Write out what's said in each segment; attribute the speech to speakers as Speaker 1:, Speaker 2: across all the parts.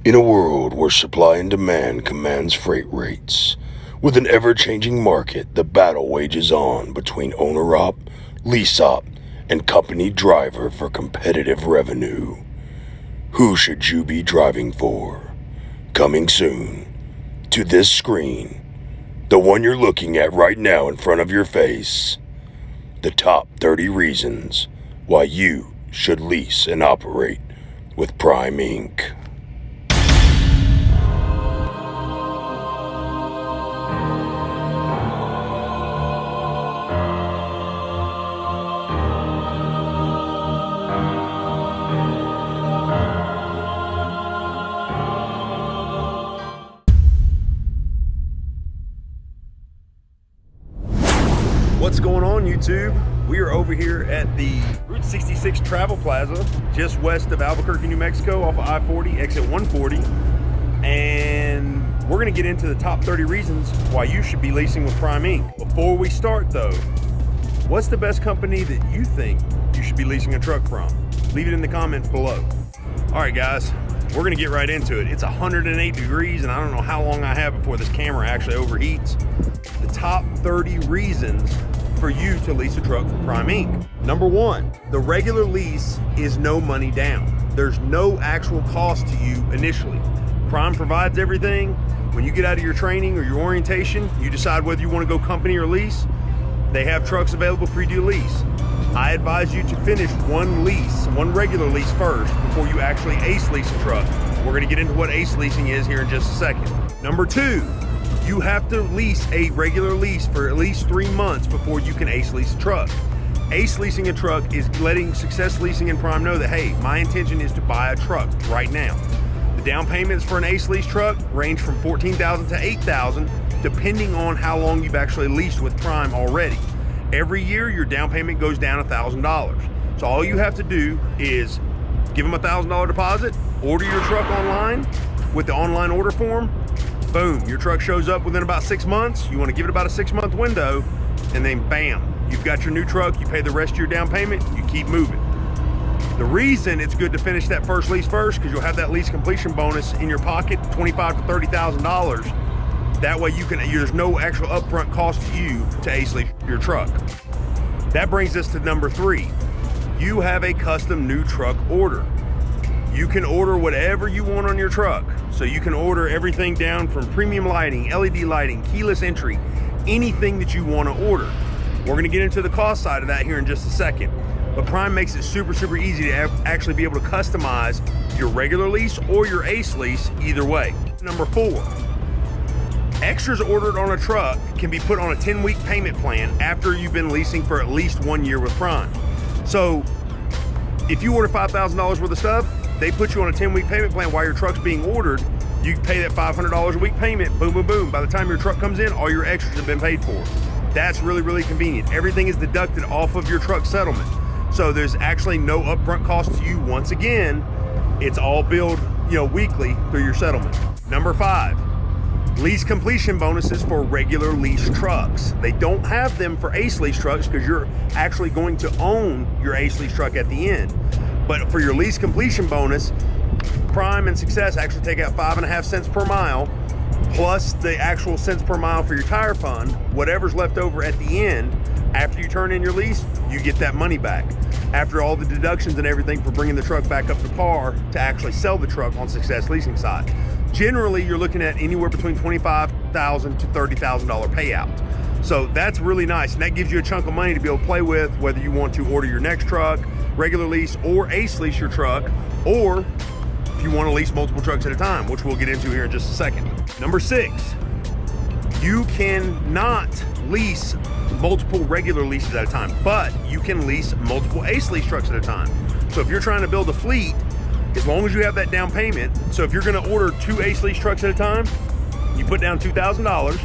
Speaker 1: In a world where supply and demand commands freight rates, with an ever-changing market, the battle wages on between owner-op, lease-op, and company driver for competitive revenue. Who should you be driving for? Coming soon to this screen, the one you're looking at right now in front of your face. The top 30 reasons why you should lease and operate with Prime Inc.
Speaker 2: What's going on, YouTube? We are over here at the Route 66 Travel Plaza, just west of Albuquerque, New Mexico, off of I-40, exit 140. And we're gonna get into the top 30 reasons why you should be leasing with Prime Inc. Before we start though, what's the best company that you think you should be leasing a truck from? Leave it in the comments below. All right, guys, we're gonna get right into it. It's 108 degrees and I don't know how long I have before this camera actually overheats. The top 30 reasons for you to lease a truck from Prime Inc. Number one, the regular lease is no money down. There's no actual cost to you initially. Prime provides everything. When you get out of your training or your orientation, you decide whether you want to go company or lease. They have trucks available for you to lease. I advise you to finish one regular lease first before you actually ace lease a truck. We're gonna get into what ace leasing is here in just a second. Number two, you have to lease a regular lease for at least 3 months before you can ace lease a truck. Ace leasing a truck is letting Success Leasing and Prime know that, hey, my intention is to buy a truck right now. The down payments for an ace lease truck range from $14,000 to $8,000, depending on how long you've actually leased with Prime already. Every year, your down payment goes down $1,000. So all you have to do is give them a $1,000 deposit, order your truck online with the online order form. Boom, your truck shows up within about 6 months. You want to give it about a 6-month window, and then bam, you've got your new truck. You pay the rest of your down payment, you keep moving. The reason it's good to finish that first lease first, because you'll have that lease completion bonus in your pocket, $25,000 to $30,000. That way there's no actual upfront cost to you to ace lease your truck. That brings us to number 3. You have a custom new truck order. You can order whatever you want on your truck. So you can order everything down from premium lighting, LED lighting, keyless entry, anything that you want to order. We're gonna get into the cost side of that here in just a second. But Prime makes it super, super easy to actually be able to customize your regular lease or your ace lease either way. Number 4, extras ordered on a truck can be put on a 10-week payment plan after you've been leasing for at least 1 year with Prime. So if you order $5,000 worth of stuff, they put you on a 10-week payment plan while your truck's being ordered. You pay that $500 a week payment, boom, boom, boom. By the time your truck comes in, all your extras have been paid for. That's really, really convenient. Everything is deducted off of your truck settlement. So there's actually no upfront cost to you. Once again, it's all billed, weekly through your settlement. Number 5, lease completion bonuses for regular lease trucks. They don't have them for ace lease trucks because you're actually going to own your ace lease truck at the end. But for your lease completion bonus, Prime and Success actually take out 5.5 cents per mile, plus the actual cents per mile for your tire fund. Whatever's left over at the end, after you turn in your lease, you get that money back. After all the deductions and everything for bringing the truck back up to par to actually sell the truck on Success Leasing side. Generally, you're looking at anywhere between $25,000 to $30,000 payout. So that's really nice, and that gives you a chunk of money to be able to play with, whether you want to order your next truck, regular lease, or ace lease your truck, or if you want to lease multiple trucks at a time, which we'll get into here in just a second. Number 6, you cannot lease multiple regular leases at a time, but you can lease multiple ace lease trucks at a time. So if you're trying to build a fleet, as long as you have that down payment, so if you're going to order 2 ace lease trucks at a time, you put down $2,000.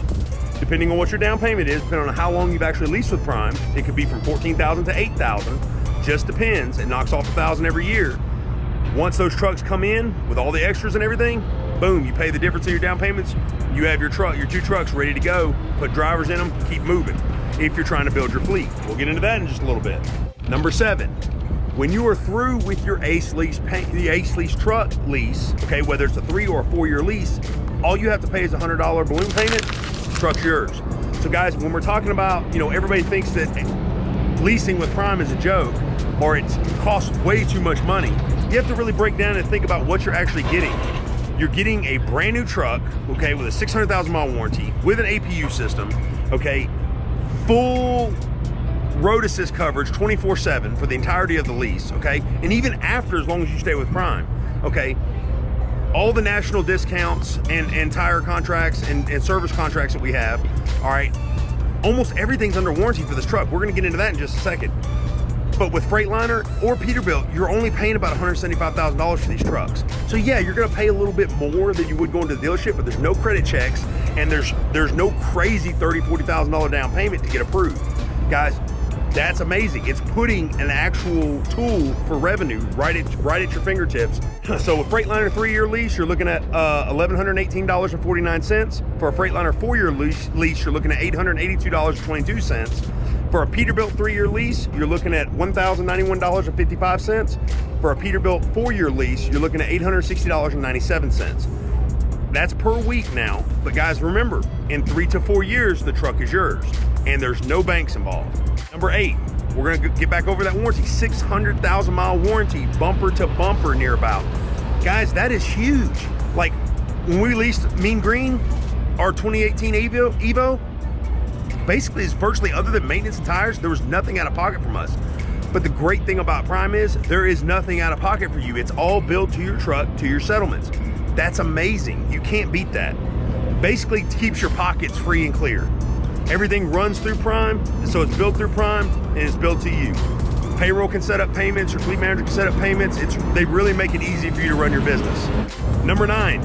Speaker 2: Depending on what your down payment is, depending on how long you've actually leased with Prime, it could be from $14,000 to $8,000. Just depends. It knocks off $1,000 every year. Once those trucks come in with all the extras and everything, boom, you pay the difference of your down payments. You have your 2 trucks ready to go. Put drivers in them, keep moving. If you're trying to build your fleet, we'll get into that in just a little bit. Number 7, When you are through with your Ace Lease truck lease, okay, whether it's a 3 or a 4-year lease, all you have to pay is a $100 balloon payment. The truck's yours. So guys, when we're talking about, everybody thinks that leasing with Prime is a joke or it costs way too much money. You have to really break down and think about what you're actually getting. You're getting a brand new truck, okay, with a 600,000 mile warranty, with an APU system, okay, full road assist coverage 24/7 for the entirety of the lease, okay, and even after, as long as you stay with Prime, okay, all the national discounts and tire contracts and service contracts that we have, all right, almost everything's under warranty for this truck. We're gonna get into that in just a second. But with Freightliner or Peterbilt, you're only paying about $175,000 for these trucks. So yeah, you're gonna pay a little bit more than you would going to the dealership, but there's no credit checks and there's no crazy $30,000, $40,000 down payment to get approved. Guys, that's amazing. It's putting an actual tool for revenue right at your fingertips. So with Freightliner 3-year lease, you're looking at $1,118.49. For a Freightliner 4-year lease, you're looking at $882.22. For a Peterbilt 3-year lease, you're looking at $1,091.55. For a Peterbilt 4-year lease, you're looking at $860.97. That's per week now. But guys, remember, in 3 to 4 years, the truck is yours and there's no banks involved. Number 8, we're gonna get back over that warranty. 600,000 mile warranty, bumper to bumper near about. Guys, that is huge. Like when we leased Mean Green, our 2018 Evo, basically is virtually, other than maintenance and tires, there was nothing out of pocket from us. But the great thing about Prime is there is nothing out of pocket for you. It's all billed to your truck, to your settlements. That's amazing. You can't beat that. Basically, it keeps your pockets free and clear. Everything runs through Prime, so it's built through Prime and it's built to you. Payroll can set up payments, your fleet manager can set up payments. They really make it easy for you to run your business. Number 9,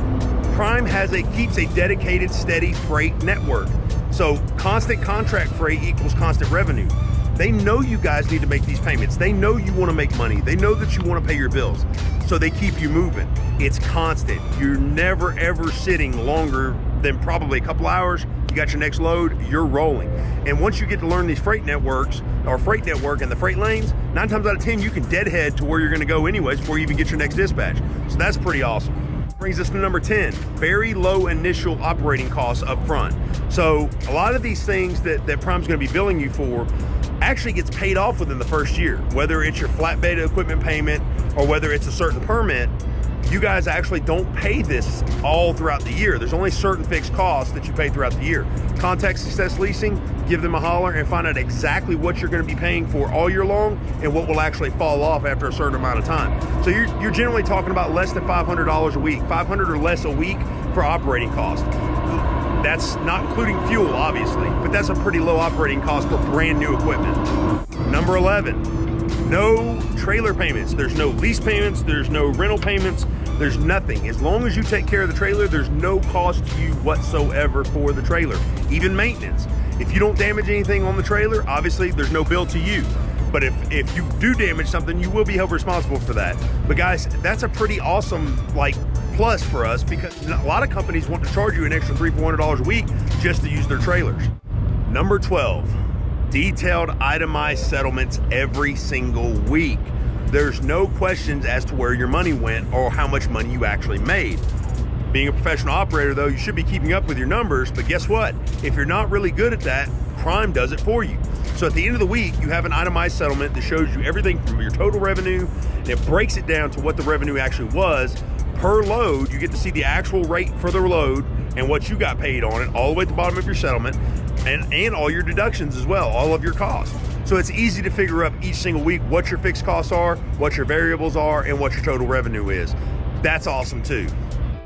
Speaker 2: Prime keeps a dedicated, steady freight network. So constant contract freight equals constant revenue. They know you guys need to make these payments. They know you want to make money. They know that you want to pay your bills. So they keep you moving. It's constant. You're never ever sitting longer than probably a couple hours. You got your next load, you're rolling. And once you get to learn these freight networks, or freight network and the freight lanes, 9 times out of 10, you can deadhead to where you're gonna go anyways before you even get your next dispatch. So that's pretty awesome. Brings us to number 10, very low initial operating costs up front. So a lot of these things that Prime's gonna be billing you for actually gets paid off within the first year, whether it's your flatbed equipment payment or whether it's a certain permit. You guys actually don't pay this all throughout the year. There's only certain fixed costs that you pay throughout the year. Contact Success Leasing, give them a holler and find out exactly what you're gonna be paying for all year long and what will actually fall off after a certain amount of time. So you're generally talking about less than $500 a week, $500 or less a week for operating costs. That's not including fuel, obviously, but that's a pretty low operating cost for brand new equipment. Number 11, no trailer payments. There's no lease payments, there's no rental payments, there's nothing. As long as you take care of the trailer, there's no cost to you whatsoever for the trailer, even maintenance. If you don't damage anything on the trailer, obviously there's no bill to you. But if you do damage something, you will be held responsible for that. But guys, that's a pretty awesome plus for us, because a lot of companies want to charge you an extra $300-400 a week just to use their trailers. Number 12, detailed itemized settlements every single week. There's no questions as to where your money went or how much money you actually made. Being a professional operator though, you should be keeping up with your numbers, but guess what? If you're not really good at that, Prime does it for you. So at the end of the week, you have an itemized settlement that shows you everything from your total revenue, and it breaks it down to what the revenue actually was. Per load, you get to see the actual rate for the load and what you got paid on it, all the way at the bottom of your settlement, and all your deductions as well, all of your costs. So it's easy to figure up each single week what your fixed costs are, what your variables are, and what your total revenue is. That's awesome too.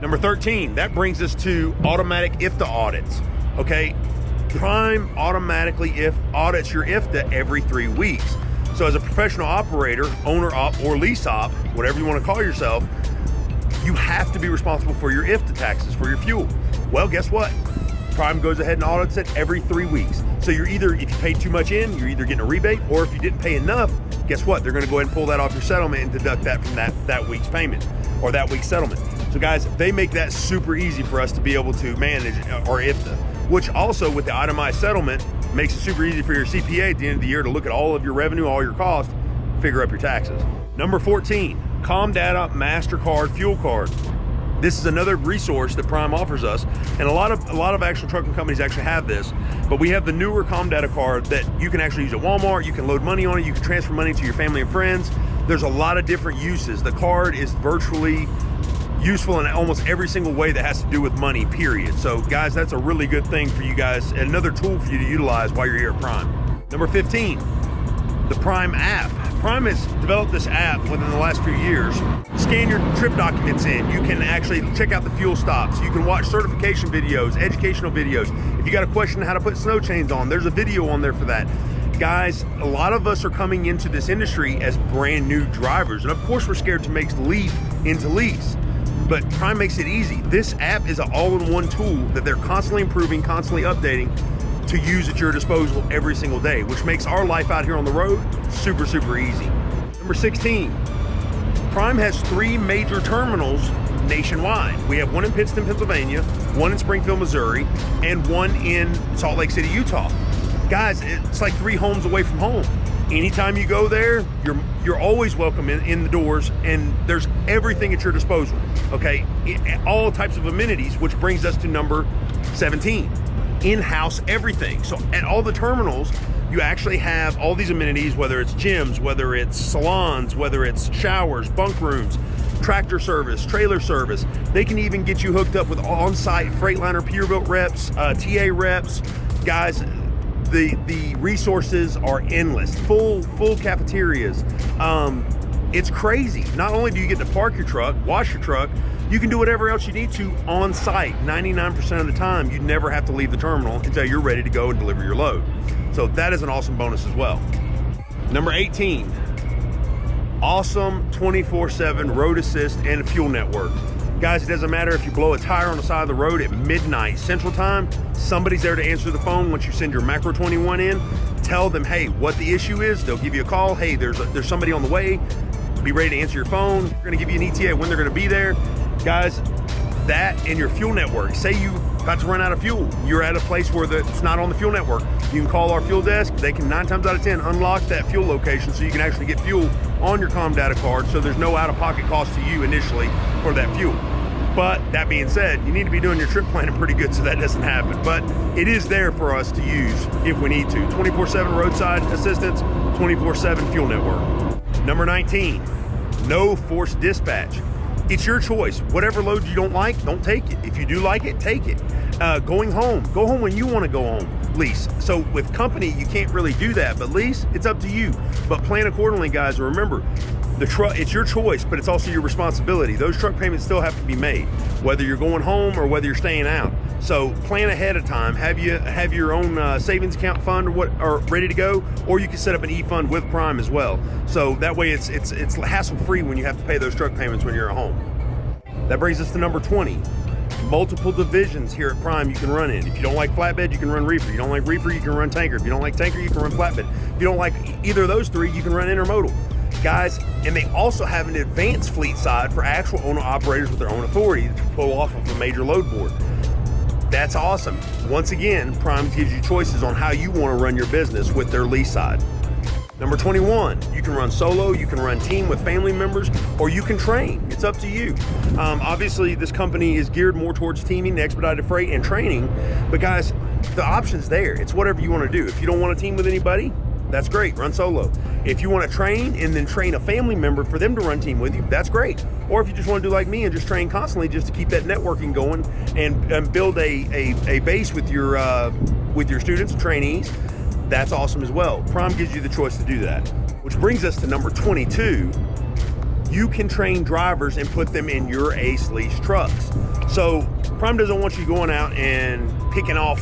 Speaker 2: Number 13, that brings us to automatic IFTA audits. Okay, Prime automatically audits your IFTA every 3 weeks. So as a professional operator, owner op, or lease op, whatever you want to call yourself, you have to be responsible for your IFTA taxes, for your fuel. Well, guess what? Prime goes ahead and audits it every 3 weeks. So you're either, if you paid too much in, you're either getting a rebate, or if you didn't pay enough, guess what? They're gonna go ahead and pull that off your settlement and deduct that from that week's payment or that week's settlement. So guys, they make that super easy for us to be able to manage our IFTA, which also with the itemized settlement makes it super easy for your CPA at the end of the year to look at all of your revenue, all your costs, figure up your taxes. Number 14, Comdata MasterCard Fuel Card. This is another resource that Prime offers us, and a lot of actual trucking companies actually have this, but we have the newer Comdata card that you can actually use at Walmart. You can load money on it, you can transfer money to your family and friends. There's a lot of different uses. The card is virtually useful in almost every single way that has to do with money, period. So guys, that's a really good thing for you guys, another tool for you to utilize while you're here at Prime. Number 15, the Prime app. Prime has developed this app within the last few years. Scan your trip documents in. You can actually check out the fuel stops. You can watch certification videos, educational videos. If you got a question on how to put snow chains on, there's a video on there for that. Guys, a lot of us are coming into this industry as brand new drivers. And of course we're scared to make the leap into lease. But Prime makes it easy. This app is an all-in-one tool that they're constantly improving, constantly updating to use at your disposal every single day, which makes our life out here on the road super, super easy. Number 16, Prime has 3 major terminals nationwide. We have one in Pittston, Pennsylvania, one in Springfield, Missouri, and one in Salt Lake City, Utah. Guys, it's like 3 homes away from home. Anytime you go there, you're always welcome in the doors, and there's everything at your disposal, okay? All types of amenities, which brings us to number 17, in-house everything. So at all the terminals, you actually have all these amenities, whether it's gyms, whether it's salons, whether it's showers, bunk rooms, tractor service, trailer service. They can even get you hooked up with on-site Freightliner Peterbilt reps, TA reps. Guys, the resources are endless. Full cafeterias. It's crazy. Not only do you get to park your truck, wash your truck, you can do whatever else you need to on site. 99% of the time, you never have to leave the terminal until you're ready to go and deliver your load. So that is an awesome bonus as well. Number 18, awesome 24/7 road assist and fuel network. Guys, it doesn't matter if you blow a tire on the side of the road at midnight Central Time, somebody's there to answer the phone once you send your Macro 21 in. Tell them, hey, what the issue is. They'll give you a call. Hey, there's somebody on the way. Be ready to answer your phone. They're gonna give you an ETA when they're gonna be there. Guys, that and your fuel network. Say you about to run out of fuel. You're at a place where it's not on the fuel network. You can call our fuel desk. They can 9 times out of 10 unlock that fuel location so you can actually get fuel on your Comdata card, so there's no out-of-pocket cost to you initially for that fuel. But that being said, you need to be doing your trip planning pretty good so that doesn't happen. But it is there for us to use if we need to. 24/7 roadside assistance, 24/7 fuel network. Number 19, no forced dispatch. It's your choice. Whatever load you don't like, don't take it. If you do like it, take it. Going home, go home when you want to go home. Lease. So with company, you can't really do that, but lease, it's up to you. But plan accordingly, guys. Remember, the truck, it's your choice, but it's also your responsibility. Those truck payments still have to be made, whether you're going home or whether you're staying out. So plan ahead of time. Have your own savings account fund or ready to go, or you can set up an e-fund with Prime as well. So that way it's hassle-free when you have to pay those truck payments when you're at home. That brings us to number 20. Multiple divisions here at Prime you can run in. If you don't like flatbed, you can run reefer. You don't like reefer, you can run tanker. If you don't like tanker, you can run flatbed. If you don't like either of those 3, you can run intermodal. Guys, and they also have an advanced fleet side for actual owner operators with their own authority to pull off of a major load board. That's awesome. Once again, Prime gives you choices on how you want to run your business with their lease side. Number 21, you can run solo, you can run team with family members, or you can train. It's up to you. Obviously, this company is geared more towards teaming, expedited freight, and training. But guys, the option's there. It's whatever you want to do. If you don't want to team with anybody, that's great, run solo. If you want to train and then train a family member for them to run team with you, that's great. Or if you just want to do like me and just train constantly just to keep that networking going and build a base with your students and trainees, that's awesome as well. Prime gives you the choice to do that. Which brings us to number 22. You can train drivers and put them in your Ace lease trucks. So Prime doesn't want you going out and picking off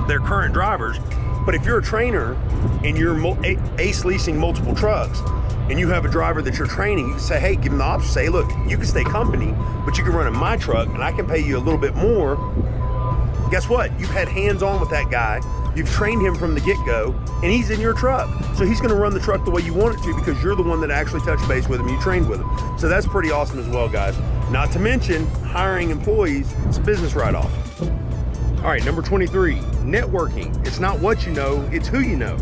Speaker 2: their current drivers. But if you're a trainer and you're Ace leasing multiple trucks and you have a driver that you're training, you can say, hey, give them the option. Say, look, you can stay company, but you can run in my truck and I can pay you a little bit more. Guess what? You've had hands-on with that guy. You've trained him from the get-go, and he's in your truck. So he's going to run the truck the way you want it to because you're the one that actually touched base with him. You trained with him. So that's pretty awesome as well, guys. Not to mention, hiring employees, it's a business write-off. All right, number 23, networking. It's not what you know, it's who you know.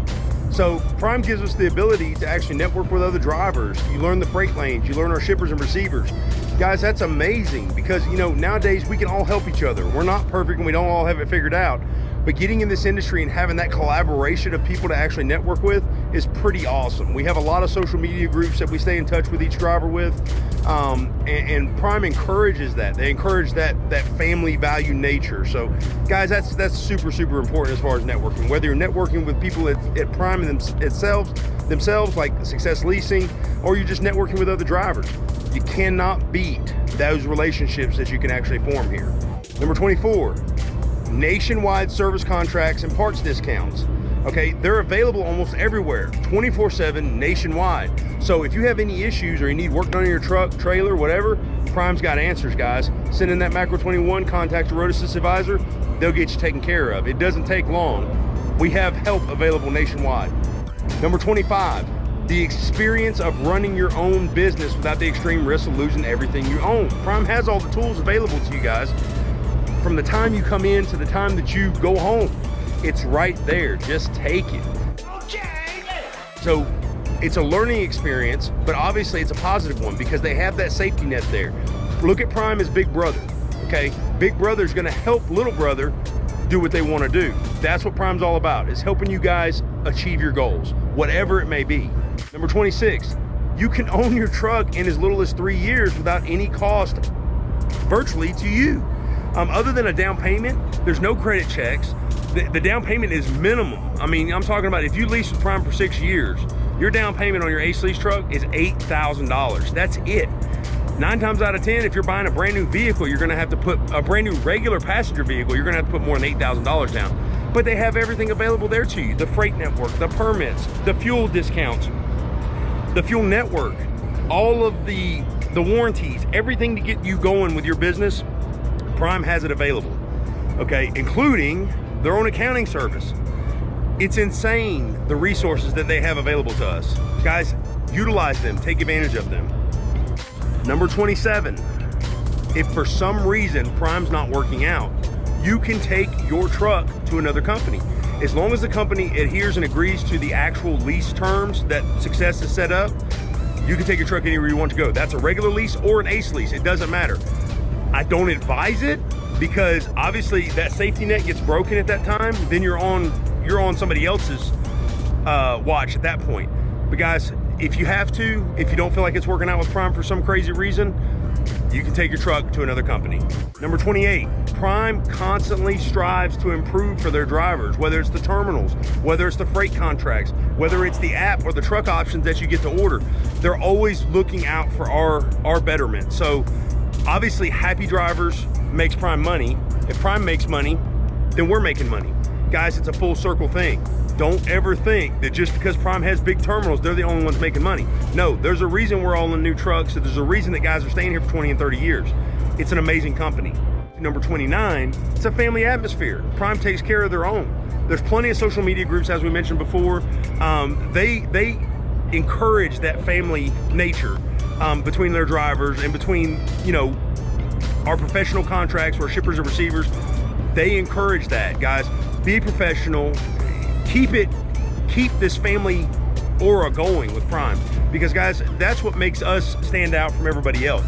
Speaker 2: So Prime gives us the ability to actually network with other drivers. You learn the freight lanes, you learn our shippers and receivers. Guys, that's amazing because, you know, nowadays we can all help each other. We're not perfect and we don't all have it figured out, but getting in this industry and having that collaboration of people to actually network with is pretty awesome. We have a lot of social media groups that we stay in touch with each driver with, and Prime encourages that. They encourage that family value nature. So guys, that's super important as far as networking. Whether you're networking with people at Prime themselves, like Success Leasing, or you're just networking with other drivers, you cannot beat those relationships that you can actually form here. Number 24, nationwide service contracts and parts discounts. Okay, they're available almost everywhere, 24/7 nationwide. So if you have any issues or you need work done on your truck, trailer, whatever, Prime's got answers, guys. Send in that Macro 21, contact your Road Assist advisor, they'll get you taken care of. It doesn't take long. We have help available nationwide. Number 25, the experience of running your own business without the extreme risk of losing everything you own. Prime has all the tools available to you guys. From the time you come in to the time that you go home, it's right there. Just take it. Okay. So it's a learning experience, but obviously it's a positive one because they have that safety net there. Look at Prime as big brother, okay? Big brother's gonna help little brother do what they wanna do. That's what Prime's all about, is helping you guys achieve your goals, whatever it may be. Number 26, you can own your truck in as little as 3 years without any cost virtually to you. Other than a down payment, there's no credit checks. The down payment is minimum. I mean, I'm talking about if you lease with Prime for 6 years, your down payment on your Ace Lease truck is $8,000. That's it. 9 times out of 10, if you're buying a brand new vehicle, you're gonna have to put a brand new regular passenger vehicle, you're gonna have to put more than $8,000 down. But they have everything available there to you. The freight network, the permits, the fuel discounts, the fuel network, all of the warranties, everything to get you going with your business, Prime has it available, okay? Including their own accounting service. It's insane, the resources that they have available to us. Guys, utilize them, take advantage of them. Number 27, if for some reason Prime's not working out, you can take your truck to another company. As long as the company adheres and agrees to the actual lease terms that Success has set up, you can take your truck anywhere you want to go. That's a regular lease or an Ace lease, it doesn't matter. I don't advise it because obviously that safety net gets broken at that time, then you're on somebody else's watch at that point. But guys, if you have to, if you don't feel like it's working out with Prime for some crazy reason, you can take your truck to another company. Number 28, Prime constantly strives to improve for their drivers, whether it's the terminals, whether it's the freight contracts, whether it's the app or the truck options that you get to order. They're always looking out for our betterment. So obviously happy drivers makes Prime money. If Prime makes money, then we're making money. Guys, it's a full circle thing. Don't ever think that just because Prime has big terminals, they're the only ones making money. No, there's a reason we're all in new trucks. So there's a reason that guys are staying here for 20 and 30 years. It's an amazing company. Number 29, it's a family atmosphere. Prime takes care of their own. There's plenty of social media groups, as we mentioned before. They encourage that family nature between their drivers and between, you know, our professional contracts, our shippers and receivers. They encourage that, guys. Be professional. Keep this family aura going with Prime, because guys, that's what makes us stand out from everybody else.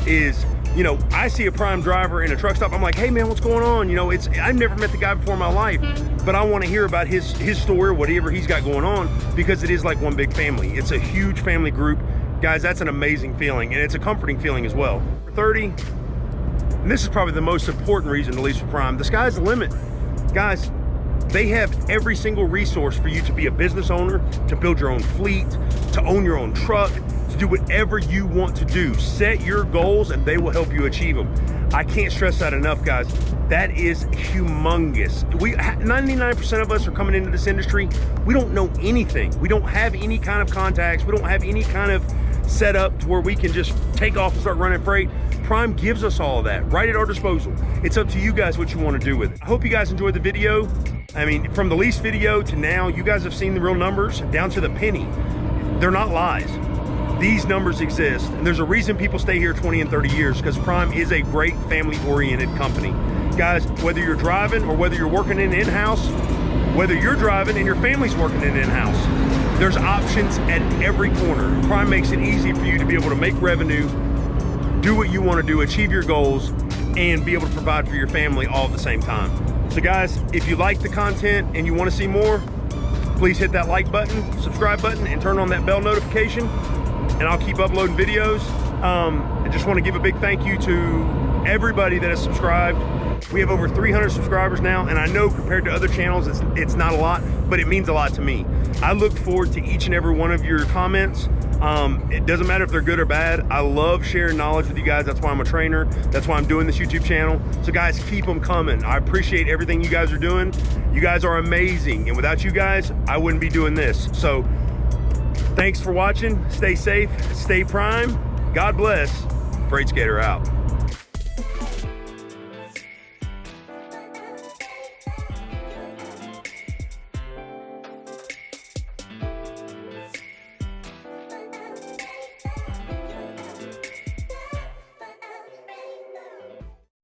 Speaker 2: Is, you know, I see a Prime driver in a truck stop, I'm like, hey man, what's going on? You know, I've never met the guy before in my life, but I want to hear about his story, whatever he's got going on, because it is like one big family. It's a huge family group. Guys, that's an amazing feeling, and it's a comforting feeling as well. 30, and this is probably the most important reason to lease with Prime, the sky's the limit. Guys, they have every single resource for you to be a business owner, to build your own fleet, to own your own truck, to do whatever you want to do. Set your goals and they will help you achieve them. I can't stress that enough, guys. That is humongous. 99% of us are coming into this industry. We don't know anything. We don't have any kind of contacts. We don't have any kind of setup to where we can just take off and start running freight. Prime gives us all of that right at our disposal. It's up to you guys what you want to do with it. I hope you guys enjoyed the video. I mean, from the lease video to now, you guys have seen the real numbers down to the penny. They're not lies. These numbers exist, and there's a reason people stay here 20 and 30 years, because Prime is a great family-oriented company. Guys, whether you're driving or whether you're working in-house, Whether you're driving and your family's working in in-house, there's options at every corner. Prime makes it easy for you to be able to make revenue, do what you want to do, achieve your goals, and be able to provide for your family all at the same time. So guys, if you like the content and you want to see more, please hit that like button, subscribe button, and turn on that bell notification, and I'll keep uploading videos. I just want to give a big thank you to everybody that has subscribed. We have over 300 subscribers now, and I know compared to other channels, it's not a lot, but it means a lot to me. I look forward to each and every one of your comments. It doesn't matter if they're good or bad. I love sharing knowledge with you guys. That's why I'm a trainer. That's why I'm doing this YouTube channel. So guys, keep them coming. I appreciate everything you guys are doing. You guys are amazing. And without you guys, I wouldn't be doing this. So thanks for watching. Stay safe, stay prime. God bless. Freight Skater out.